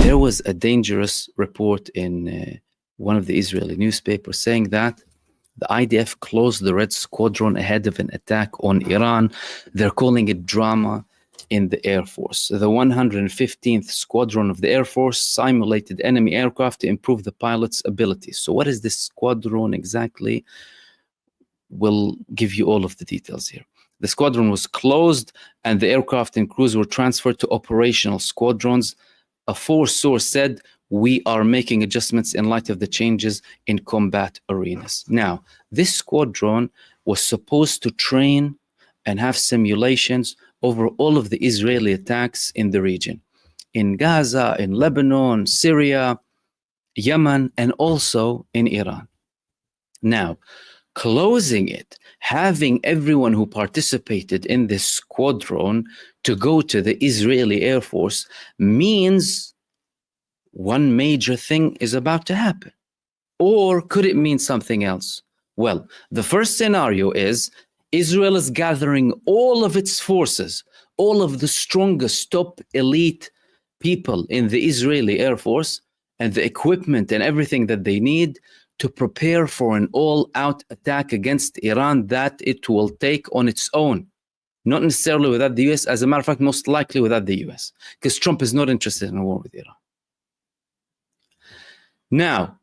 there was a dangerous report in one of the Israeli newspapers saying that the IDF closed the Red Squadron ahead of an attack on Iran. They're calling it drama in the Air Force. The 115th Squadron of the Air Force simulated enemy aircraft to improve the pilot's abilities. So what is this squadron exactly? We'll give you all of the details here. The squadron was closed and the aircraft and crews were transferred to operational squadrons. A force source said, "We are making adjustments in light of the changes in combat arenas." Now, this squadron was supposed to train and have simulations over all of the Israeli attacks in the region, in Gaza, in Lebanon, Syria, Yemen, and also in Iran. Now, closing it, having everyone who participated in this squadron to go to the Israeli Air Force means one major thing is about to happen. Or could it mean something else? Well, the first scenario is Israel is gathering all of its forces, all of the strongest top elite people in the Israeli Air Force and the equipment and everything that they need to prepare for an all-out attack against Iran that it will take on its own. Not necessarily without the US, as a matter of fact, most likely without the US, because Trump is not interested in a war with Iran. Now,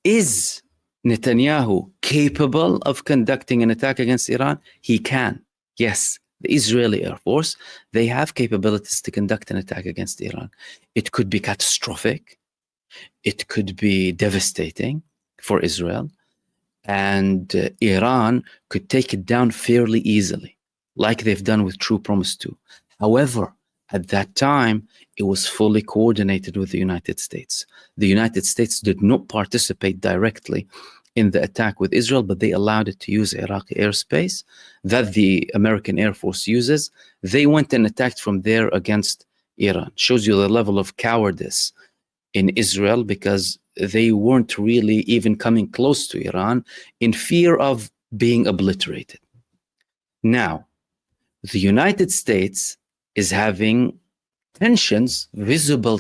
is Netanyahu capable of conducting an attack against Iran? He can. Yes, the Israeli Air Force, they have capabilities to conduct an attack against Iran. It could be catastrophic. It could be devastating for Israel. And Iran could take it down fairly easily, like they've done with True Promise 2. However, at that time, it was fully coordinated with the United States. The United States did not participate directly in the attack with Israel, but they allowed it to use Iraqi airspace that the American Air Force uses. They went and attacked from there against Iran. Shows you the level of cowardice in Israel, because they weren't really even coming close to Iran in fear of being obliterated. Now, the United States is having tensions, visible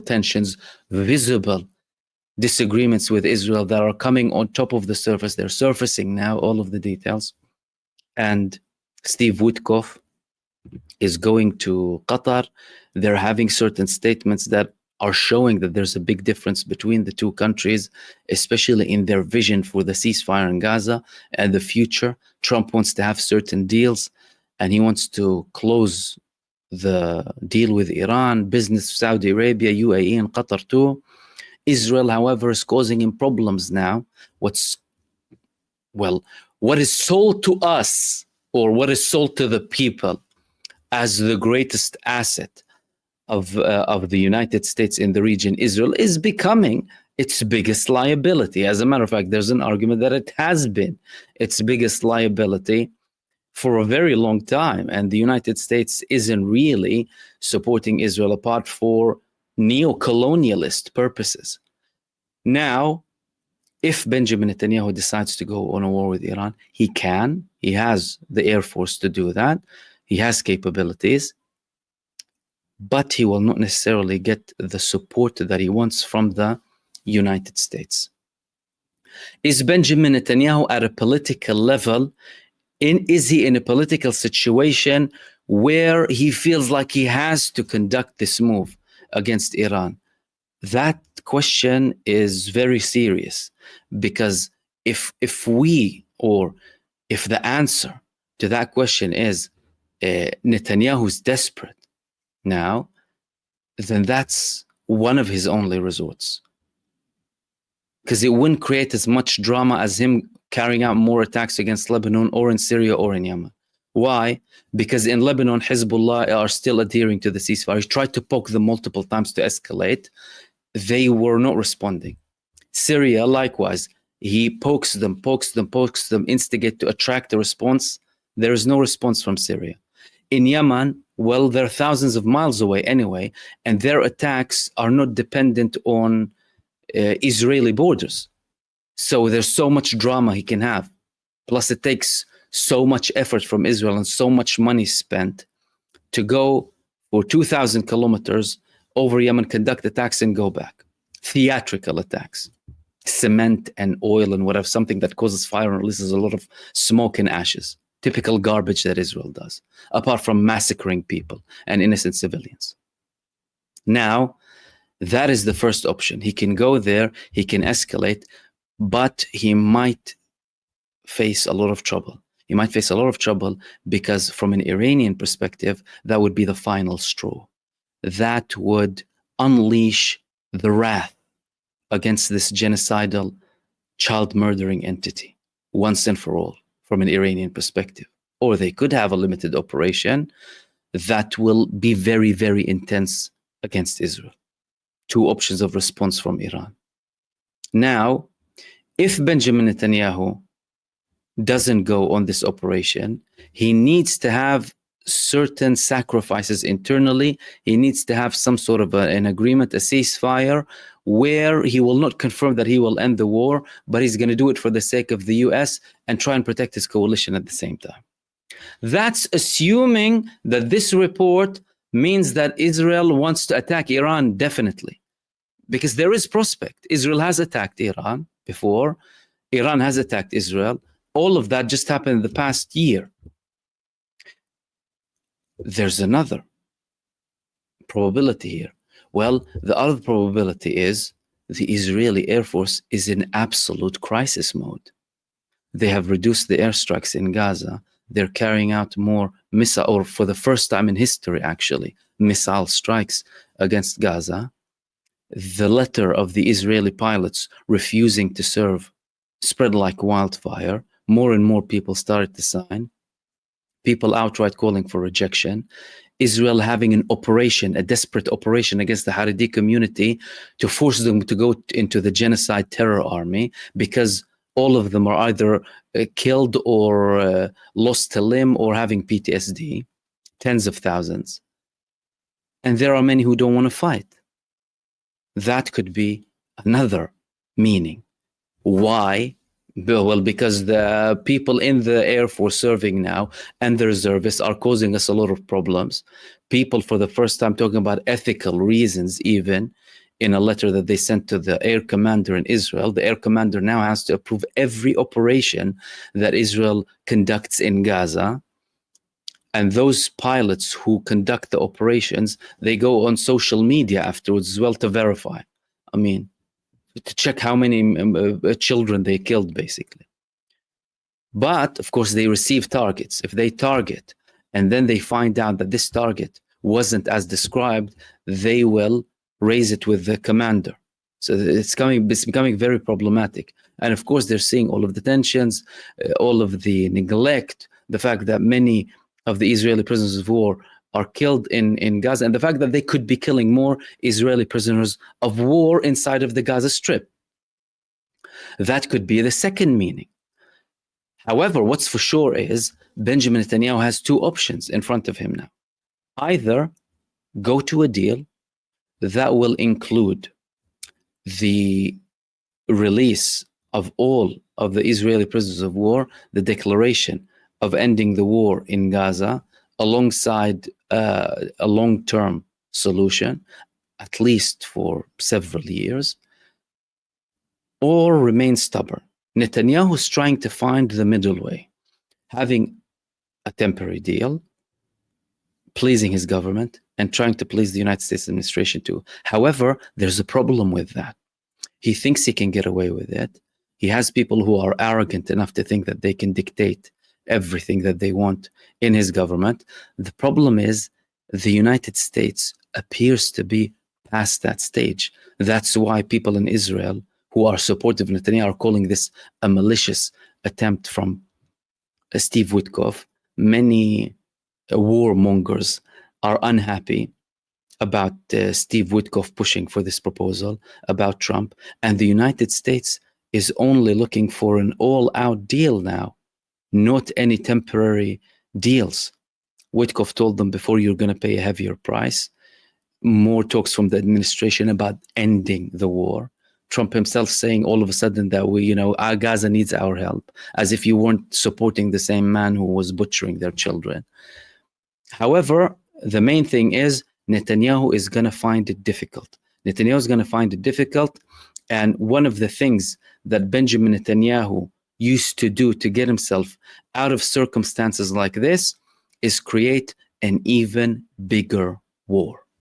disagreements with Israel that are coming on top of the surface. They're surfacing now, all of the details. And Steve Witkoff is going to Qatar. They're having certain statements that are showing that there's a big difference between the two countries, especially in their vision for the ceasefire in Gaza and the future. Trump wants to have certain deals, and he wants to close the deal with Iran, business Saudi Arabia, UAE, and Qatar too. Israel, however, is causing him problems now. What is sold to us, or what is sold to the people as the greatest asset of the United States in the region, Israel, is becoming its biggest liability. As a matter of fact, there's an argument that it has been its biggest liability for a very long time, and the United States isn't really supporting Israel apart for neo-colonialist purposes. Now, if Benjamin Netanyahu decides to go on a war with Iran, he can. He has the Air Force to do that. He has capabilities, but he will not necessarily get the support that he wants from the United States. Is Benjamin Netanyahu at a political level? Is he in a political situation where he feels like he has to conduct this move against Iran? That question is very serious, because if the answer to that question is Netanyahu's desperate now, then that's one of his only resorts, because it wouldn't create as much drama as him carrying out more attacks against Lebanon or in Syria or in Yemen. Why? Because in Lebanon, Hezbollah are still adhering to the ceasefire. He tried to poke them multiple times to escalate. They were not responding. Syria, likewise, he pokes them, instigate to attract a response. There is no response from Syria. In Yemen, well, they're thousands of miles away anyway, and their attacks are not dependent on Israeli borders. So there's so much drama he can have. Plus, it takes so much effort from Israel and so much money spent to go for 2,000 kilometers over Yemen, conduct attacks and go back. Theatrical attacks. Cement and oil and whatever, something that causes fire and releases a lot of smoke and ashes. Typical garbage that Israel does, apart from massacring people and innocent civilians. Now, that is the first option. He can go there, he can escalate, but he might face a lot of trouble. He might face a lot of trouble because from an Iranian perspective, that would be the final straw. That would unleash the wrath against this genocidal, child-murdering entity once and for all from an Iranian perspective. Or they could have a limited operation that will be very, very intense against Israel. Two options of response from Iran. Now, if Benjamin Netanyahu doesn't go on this operation, he needs to have certain sacrifices internally. He needs to have some sort of an agreement, a ceasefire, where he will not confirm that he will end the war, but he's going to do it for the sake of the US and try and protect his coalition at the same time. That's assuming that this report means that Israel wants to attack Iran, definitely. Because there is prospect. Israel has attacked Iran before. Iran has attacked Israel. All of that just happened in the past year. There's another probability here. Well, the other probability is the Israeli Air Force is in absolute crisis mode. They have reduced the airstrikes in Gaza. They're carrying out more missile, or for the first time in history, actually, missile strikes against Gaza. The letter of the Israeli pilots refusing to serve spread like wildfire. More and more people started to sign. People outright calling for rejection. Israel having an operation, a desperate operation against the Haredi community to force them to go into the genocide terror army, because all of them are either killed or lost a limb or having PTSD, tens of thousands. And there are many who don't want to fight. That could be another meaning. Why? Well, because the people in the Air Force serving now and the reservists are causing us a lot of problems. People for the first time talking about ethical reasons, even in a letter that they sent to the air commander in Israel. The air commander now has to approve every operation that Israel conducts in Gaza. And those pilots who conduct the operations, they go on social media afterwards as well to verify. I mean, to check how many children they killed, basically. But, of course, they receive targets. If they target and then they find out that this target wasn't as described, they will raise it with the commander. So it's becoming very problematic. And, of course, they're seeing all of the tensions, all of the neglect, the fact that many of the Israeli prisoners of war are killed in Gaza, and the fact that they could be killing more Israeli prisoners of war inside of the Gaza Strip. That could be the second meaning. However, what's for sure is Benjamin Netanyahu has two options in front of him now. Either go to a deal that will include the release of all of the Israeli prisoners of war, the declaration of ending the war in Gaza, alongside a long-term solution, at least for several years, or remain stubborn. Netanyahu is trying to find the middle way, having a temporary deal, pleasing his government, and trying to please the United States administration too. However, there's a problem with that. He thinks he can get away with it. He has people who are arrogant enough to think that they can dictate everything that they want in his government. The problem is the United States appears to be past that stage. That's why people in Israel who are supportive of Netanyahu are calling this a malicious attempt from Steve Witkoff. Many warmongers are unhappy about Steve Witkoff pushing for this proposal about Trump, and the United States is only looking for an all-out deal now, not any temporary deals. Witkoff told them before, you're going to pay a heavier price. More talks from the administration about ending the war. Trump himself saying all of a sudden that our Gaza needs our help, as if you weren't supporting the same man who was butchering their children. However, the main thing is Netanyahu is going to find it difficult. Netanyahu is going to find it difficult. And one of the things that Benjamin Netanyahu used to do to get himself out of circumstances like this is create an even bigger war.